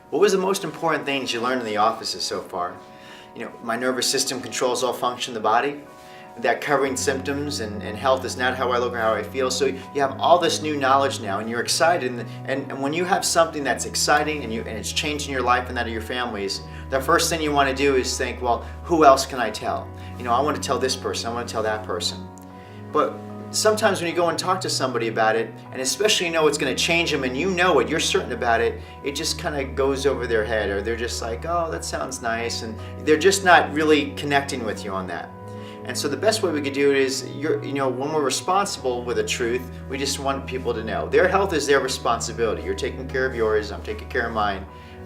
What was the most important things you learned in the offices so far? My nervous system controls all function of the body. That covering symptoms and health is not how I look or how I feel. So you have all this new knowledge now, and you're excited. And when you have something that's exciting and it's changing your life and that of your families, the first thing you want to do is think, well, who else can I tell? I want to tell this person, I want to tell that person. But sometimes when you go and talk to somebody about it, and especially it's going to change them and you're certain about it, it just kind of goes over their head, or they're just like, oh, that sounds nice, and they're just not really connecting with you on that. And so the best way we could do it is, when we're responsible with the truth, we just want people to know. Their health is their responsibility. You're taking care of yours, I'm taking care of mine.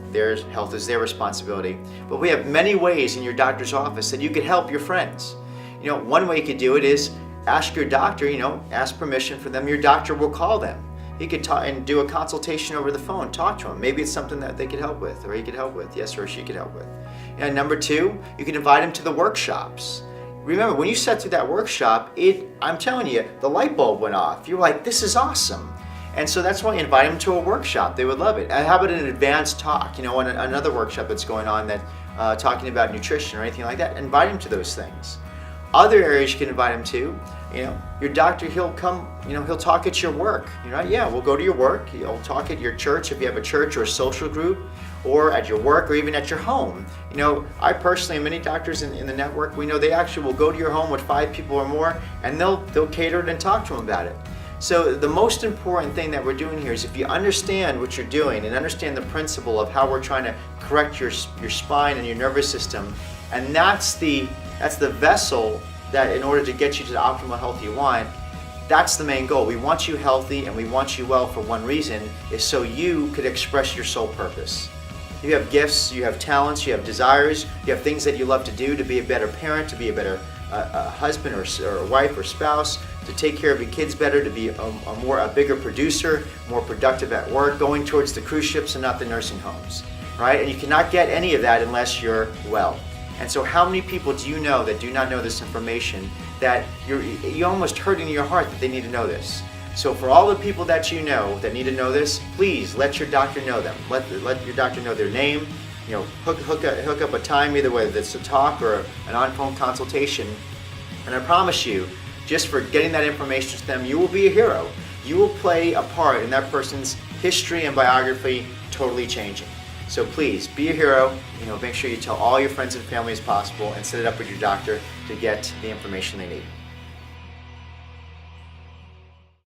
Their health is their responsibility. But we have many ways in your doctor's office that you could help your friends. One way you could do it is ask your doctor, ask permission for them. Your doctor will call them. He could talk and do a consultation over the phone, talk to them. Maybe it's something that they could help with, or he could help with, yes, or she could help with. And number two, you can invite them to the workshops. Remember, when you sat through that workshop, I'm telling you, the light bulb went off. You're like, this is awesome. And so that's why you invite them to a workshop. They would love it. And how about an advanced talk? On another workshop that's going on that talking about nutrition or anything like that. Invite them to those things. Other areas you can invite them to, your doctor, he'll come, he'll talk at your work. Yeah, we'll go to your work. He'll talk at your church if you have a church or a social group, or at your work, or even at your home. I personally, and many doctors in the network, we know they actually will go to your home with 5 people or more, and they'll cater it and talk to them about it. So the most important thing that we're doing here is, if you understand what you're doing and understand the principle of how we're trying to correct your spine and your nervous system, and that's the vessel that, in order to get you to the optimal health you want, that's the main goal. We want you healthy and we want you well for one reason, is so you could express your soul purpose. You have gifts, you have talents, you have desires, you have things that you love to do, to be a better parent, to be a better husband or wife or spouse, to take care of your kids better, to be a bigger producer, more productive at work, going towards the cruise ships and not the nursing homes, right? And you cannot get any of that unless you're well. And so how many people do you know that do not know this information, that you're almost hurting in your heart that they need to know this? So for all the people that you know that need to know this, please let your doctor know them. Let your doctor know their name. Hook up a time, either whether it's a talk or an on-phone consultation. And I promise you, just for getting that information to them, you will be a hero. You will play a part in that person's history and biography totally changing. So please, be a hero. Make sure you tell all your friends and family as possible, and set it up with your doctor to get the information they need.